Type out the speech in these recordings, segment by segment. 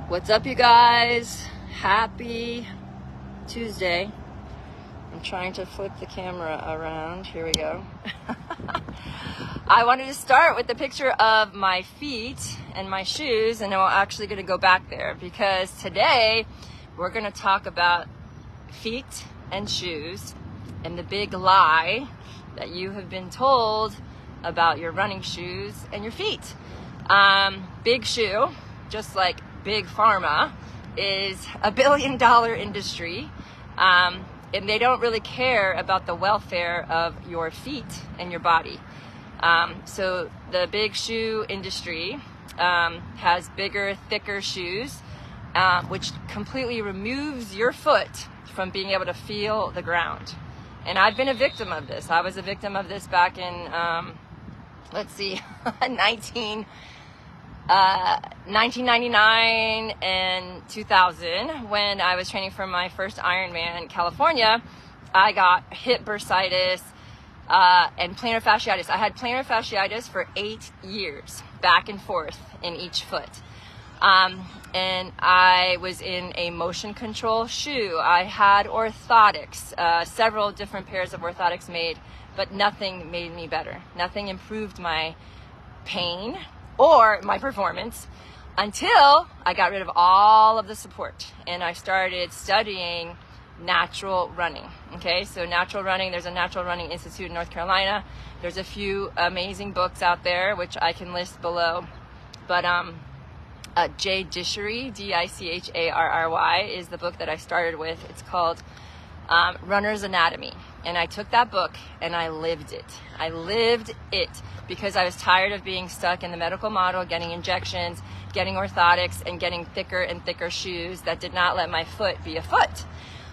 What's up, you guys? Happy Tuesday. I'm trying to flip the camera around. Here we go. I wanted to start with the picture of my feet and my shoes, and then we're actually going to go back there because today we're going to talk about feet and shoes and the big lie that you have been told about your running shoes and your feet. Big shoe, just like big pharma, is a $1 billion industry, and they don't really care about the welfare of your feet and your body. So the big shoe industry has bigger, thicker shoes, which completely removes your foot from being able to feel the ground. And I've been a victim of this. I was a victim of this back in, 1999 and 2000, when I was training for my first Ironman in California. I got hip bursitis and plantar fasciitis. I had plantar fasciitis for 8 years, back and forth in each foot. And I was in a motion control shoe. I had orthotics, several different pairs of orthotics made, but nothing made me better. Nothing improved my pain or my performance until I got rid of all of the support and I started studying natural running. Okay, so natural running, there's a Natural Running Institute in North Carolina. There's a few amazing books out there, which I can list below. But Jay Disharry, Dicharry, is the book that I started with. It's called Runner's Anatomy. And I took that book and I lived it. I lived it because I was tired of being stuck in the medical model, getting injections, getting orthotics, and getting thicker and thicker shoes that did not let my foot be a foot.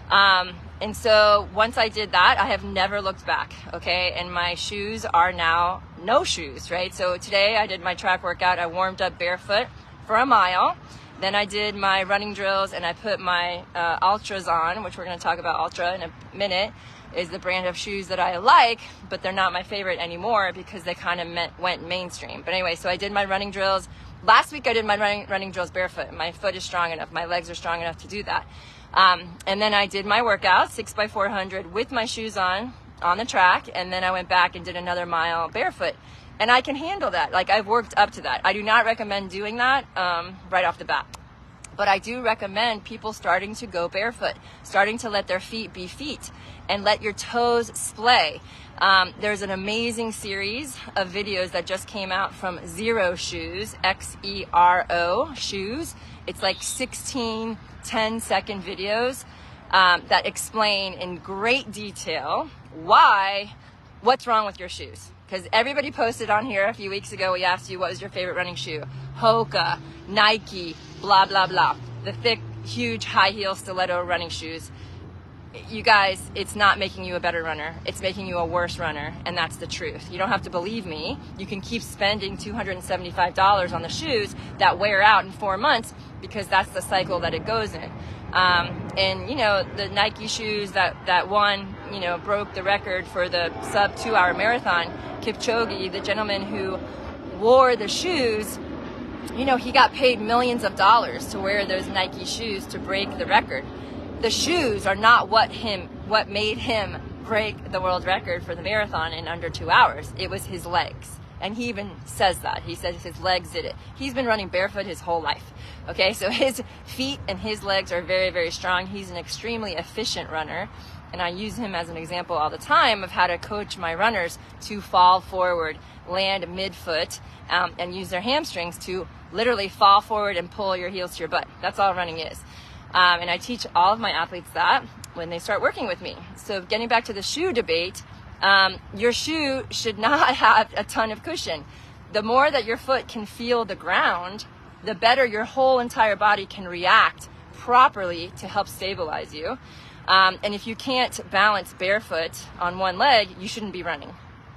And so once I did that, I have never looked back, okay? And my shoes are now no shoes, right? So today I did my track workout. I warmed up barefoot for a mile. Then I did my running drills and I put my Ultras on, which we're going to talk about Ultra in a minute, is the brand of shoes that I like, but they're not my favorite anymore because they kind of went mainstream. But anyway, so I did my running drills. Last week I did my running drills barefoot. My foot is strong enough. My legs are strong enough to do that. And then I did my workout, 6x400 with my shoes on the track. And then I went back and did another mile barefoot. And I can handle that. Like, I've worked up to that. I do not recommend doing that right off the bat. But I do recommend people starting to go barefoot, starting to let their feet be feet and let your toes splay. There's an amazing series of videos that just came out from Xero Shoes, Xero Shoes. It's like 16 10-second videos that explain in great detail what's wrong with your shoes. Because everybody posted on here a few weeks ago, we asked you what was your favorite running shoe. Hoka, Nike, blah, blah, blah. The thick, huge, high heel stiletto running shoes. You guys, it's not making you a better runner. It's making you a worse runner, and that's the truth. You don't have to believe me. You can keep spending $275 on the shoes that wear out in 4 months because that's the cycle that it goes in. And, you know, the Nike shoes that won, you know, broke the record for the sub 2-hour marathon, Kipchoge, the gentleman who wore the shoes, you know, he got paid millions of dollars to wear those Nike shoes to break the record. The shoes are not what made him break the world record for the marathon in under 2 hours. It was his legs. And he even says that. He says his legs did it. He's been running barefoot his whole life. Okay, so his feet and his legs are very, very strong. He's an extremely efficient runner. And I use him as an example all the time of how to coach my runners to fall forward, land midfoot, and use their hamstrings to literally fall forward and pull your heels to your butt. That's all running is. And I teach all of my athletes that when they start working with me. So getting back to the shoe debate, your shoe should not have a ton of cushion. The more that your foot can feel the ground, the better your whole entire body can react properly to help stabilize you. And if you can't balance barefoot on one leg, you shouldn't be running.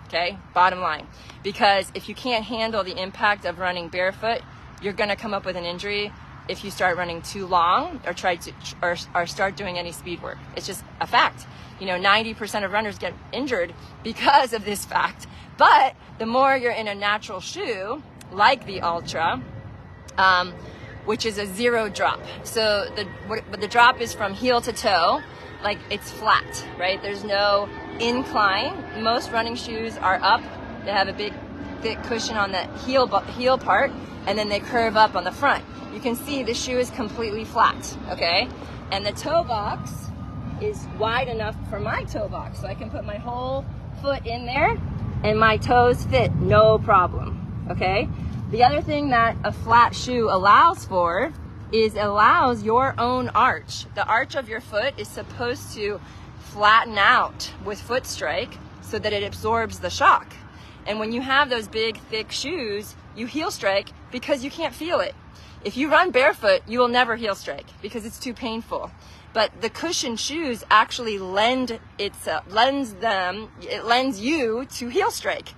Okay, bottom line. Because if you can't handle the impact of running barefoot, you're going to come up with an injury if you start running too long or start doing any speed work. It's just a fact. You know, 90% of runners get injured because of this fact. But the more you're in a natural shoe, like the Ultra, which is a 0 drop. So the drop is from heel to toe, like it's flat, right? There's no incline. Most running shoes are up. They have a big thick cushion on the heel part, and then they curve up on the front. You can see the shoe is completely flat, okay? And the toe box is wide enough for my toe box, so I can put my whole foot in there and my toes fit, no problem, okay? The other thing that a flat shoe allows for is allows your own arch. The arch of your foot is supposed to flatten out with foot strike so that it absorbs the shock. And when you have those big, thick shoes, you heel strike because you can't feel it. If you run barefoot, you will never heel strike because it's too painful. But the cushioned shoes actually lends you to heel strike.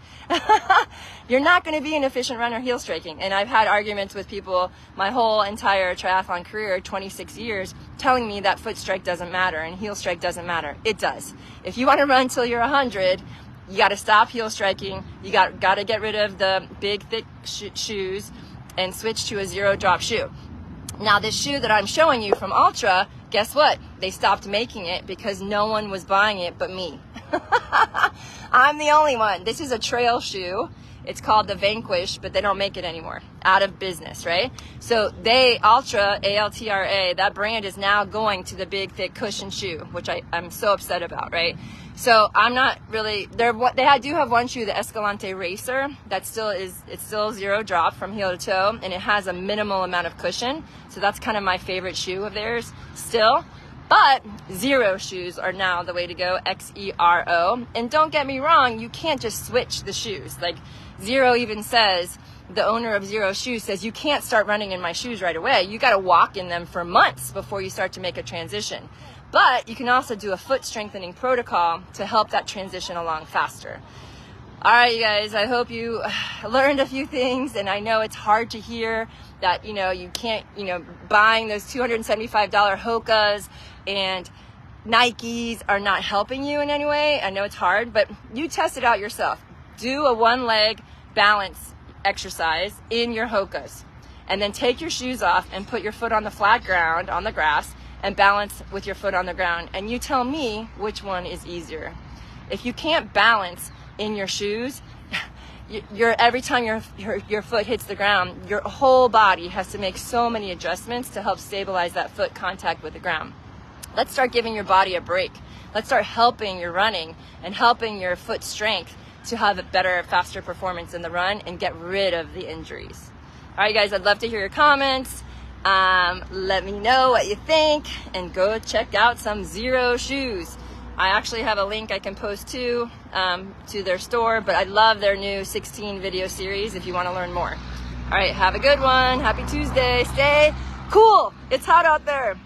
You're not going to be an efficient runner heel striking. And I've had arguments with people my whole entire triathlon career, 26 years, telling me that foot strike doesn't matter and heel strike doesn't matter. It does. If you want to run till you're 100, you got to stop heel striking. You got to get rid of the big, thick shoes and switch to a 0 drop shoe. Now, this shoe that I'm showing you from Altra, guess what? They stopped making it because no one was buying it but me. I'm the only one. This is a trail shoe. It's called the Vanquish, but they don't make it anymore. Out of business, right? So Altra, A-L-T-R-A, that brand is now going to the big, thick cushion shoe, which I'm so upset about, right? So I'm not really, they do have one shoe, the Escalante Racer, it's still 0 drop from heel to toe, and it has a minimal amount of cushion. So that's kind of my favorite shoe of theirs still. But 0 shoes are now the way to go, X-E-R-O. And don't get me wrong, you can't just switch the shoes. Like 0 even says, the owner of 0 shoes says, you can't start running in my shoes right away. You got to walk in them for months before you start to make a transition. But you can also do a foot strengthening protocol to help that transition along faster. All right, you guys, I hope you learned a few things, and I know it's hard to hear that, you can't, buying those $275 Hokas and Nikes are not helping you in any way. I know it's hard, but you test it out yourself. Do a 1-leg balance exercise in your Hokas, and then take your shoes off and put your foot on the flat ground, on the grass, and balance with your foot on the ground. And you tell me which one is easier. If you can't balance in your shoes, every time your foot hits the ground, your whole body has to make so many adjustments to help stabilize that foot contact with the ground. Let's start giving your body a break. Let's start helping your running and helping your foot strength to have a better, faster performance in the run and get rid of the injuries. All right, guys, I'd love to hear your comments. Let me know what you think, and go check out some 0 shoes. I actually have a link I can post to their store, but I love their new 16 video series if you want to learn more. All right, have a good one. Happy Tuesday. Stay cool. It's hot out there.